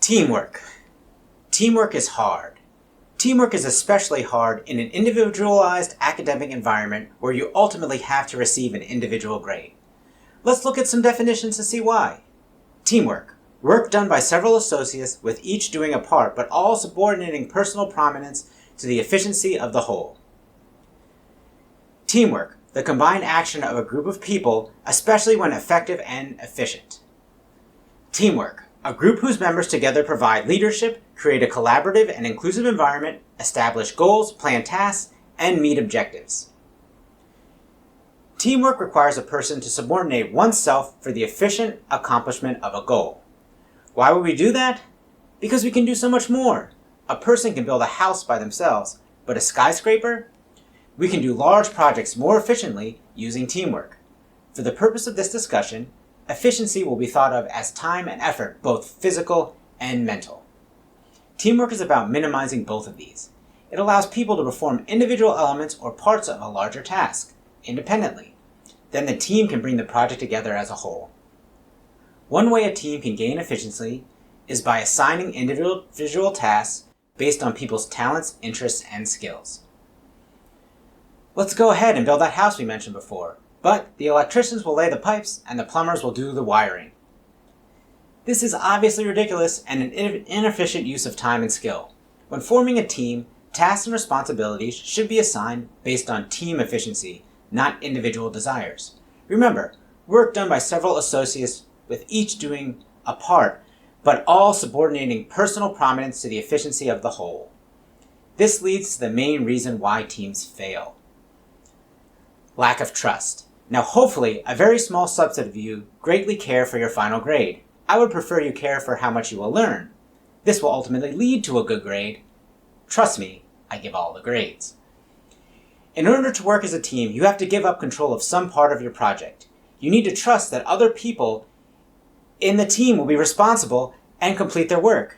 Teamwork. Teamwork is hard. Teamwork is especially hard in an individualized academic environment where you ultimately have to receive an individual grade. Let's look at some definitions to see why. Teamwork. Work done by several associates with each doing a part but all subordinating personal prominence to the efficiency of the whole. Teamwork. The combined action of a group of people, especially when effective and efficient. Teamwork. A group whose members together provide leadership, create a collaborative and inclusive environment, establish goals, plan tasks, and meet objectives. Teamwork requires a person to subordinate oneself for the efficient accomplishment of a goal. Why would we do that? Because we can do so much more. A person can build a house by themselves, but a skyscraper? We can do large projects more efficiently using teamwork. For the purpose of this discussion, efficiency will be thought of as time and effort, both physical and mental. Teamwork is about minimizing both of these. It allows people to perform individual elements or parts of a larger task independently. Then the team can bring the project together as a whole. One way a team can gain efficiency is by assigning individual tasks based on people's talents, interests, and skills. Let's go ahead and build that house we mentioned before. But the electricians will lay the pipes and the plumbers will do the wiring. This is obviously ridiculous and an inefficient use of time and skill. When forming a team, tasks and responsibilities should be assigned based on team efficiency, not individual desires. Remember, work done by several associates with each doing a part, but all subordinating personal prominence to the efficiency of the whole. This leads to the main reason why teams fail. Lack of trust. Now hopefully, a very small subset of you greatly care for your final grade. I would prefer you care for how much you will learn. This will ultimately lead to a good grade. Trust me, I give all the grades. In order to work as a team, you have to give up control of some part of your project. You need to trust that other people in the team will be responsible and complete their work.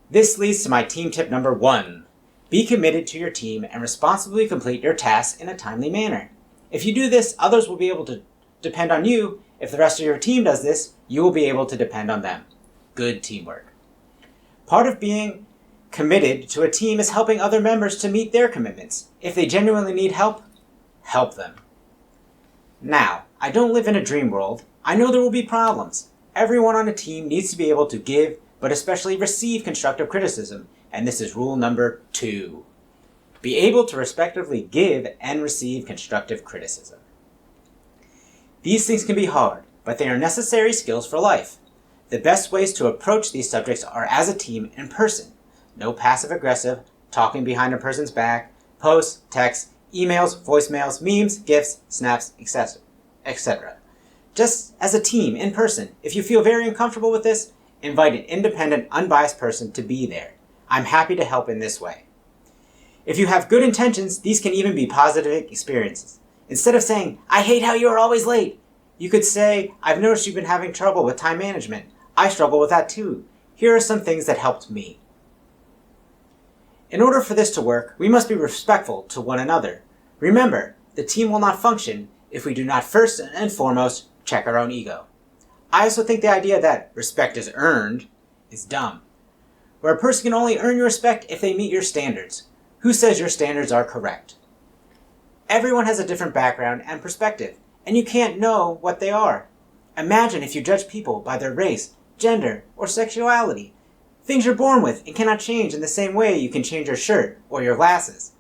This leads to my team tip number 1. Be committed to your team and responsibly complete your tasks in a timely manner. If you do this, others will be able to depend on you. If the rest of your team does this, you will be able to depend on them. Good teamwork. Part of being committed to a team is helping other members to meet their commitments. If they genuinely need help, help them. Now, I don't live in a dream world. I know there will be problems. Everyone on a team needs to be able to give, but especially receive constructive criticism, and this is rule number 2. Be able to respectively give and receive constructive criticism. These things can be hard, but they are necessary skills for life. The best ways to approach these subjects are as a team in person. No passive-aggressive, talking behind a person's back, posts, texts, emails, voicemails, memes, GIFs, snaps, etc. Just as a team in person. If you feel very uncomfortable with this, invite an independent, unbiased person to be there. I'm happy to help in this way. If you have good intentions, these can even be positive experiences. Instead of saying, "I hate how you are always late," you could say, "I've noticed you've been having trouble with time management. I struggle with that too. Here are some things that helped me." In order for this to work, we must be respectful to one another. Remember, the team will not function if we do not first and foremost check our own ego. I also think the idea that respect is earned is dumb. Where a person can only earn your respect if they meet your standards. Who says your standards are correct? Everyone has a different background and perspective, and you can't know what they are. Imagine if you judge people by their race, gender, or sexuality. Things you're born with and cannot change in the same way you can change your shirt or your glasses.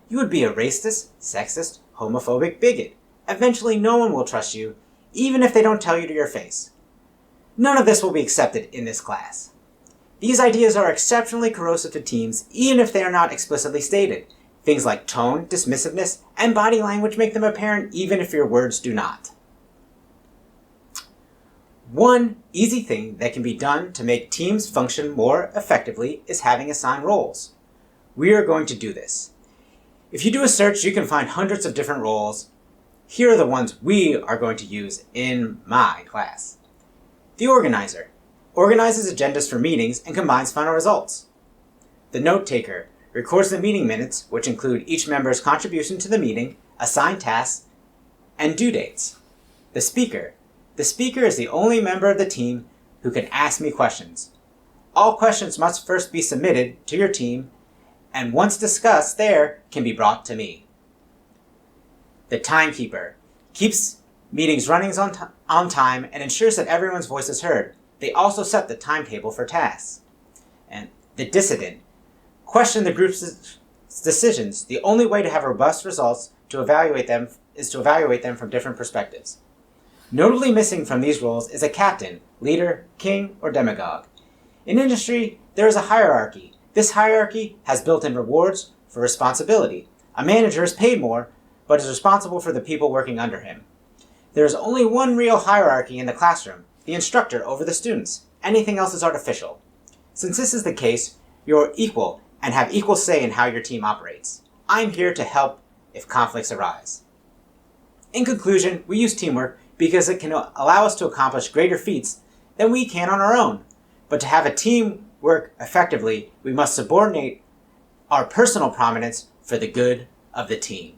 You would be a racist, sexist, homophobic bigot. Eventually no one will trust you, even if they don't tell you to your face. None of this will be accepted in this class. These ideas are exceptionally corrosive to teams, even if they are not explicitly stated. Things like tone, dismissiveness, and body language make them apparent even if your words do not. One easy thing that can be done to make teams function more effectively is having assigned roles. We are going to do this. If you do a search, you can find hundreds of different roles. Here are the ones we are going to use in my class. The organizer organizes agendas for meetings and combines final results. The note-taker records the meeting minutes, which include each member's contribution to the meeting, assigned tasks, and due dates. The speaker is the only member of the team who can ask me questions. All questions must first be submitted to your team, and once discussed there, can be brought to me. The timekeeper keeps meetings running on time and ensures that everyone's voice is heard. They also set the timetable for tasks. And the dissident question the group's decisions. The only way to have robust results to evaluate them is to evaluate them from different perspectives. Notably missing from these roles is a captain, leader, king, or demagogue. In industry, there is a hierarchy. This hierarchy has built-in rewards for responsibility. A manager is paid more, but is responsible for the people working under him. There is only one real hierarchy in the classroom, the instructor over the students. Anything else is artificial. Since this is the case, you're equal and have equal say in how your team operates. I'm here to help if conflicts arise. In conclusion, we use teamwork because it can allow us to accomplish greater feats than we can on our own. But to have a team work effectively, we must subordinate our personal prominence for the good of the team.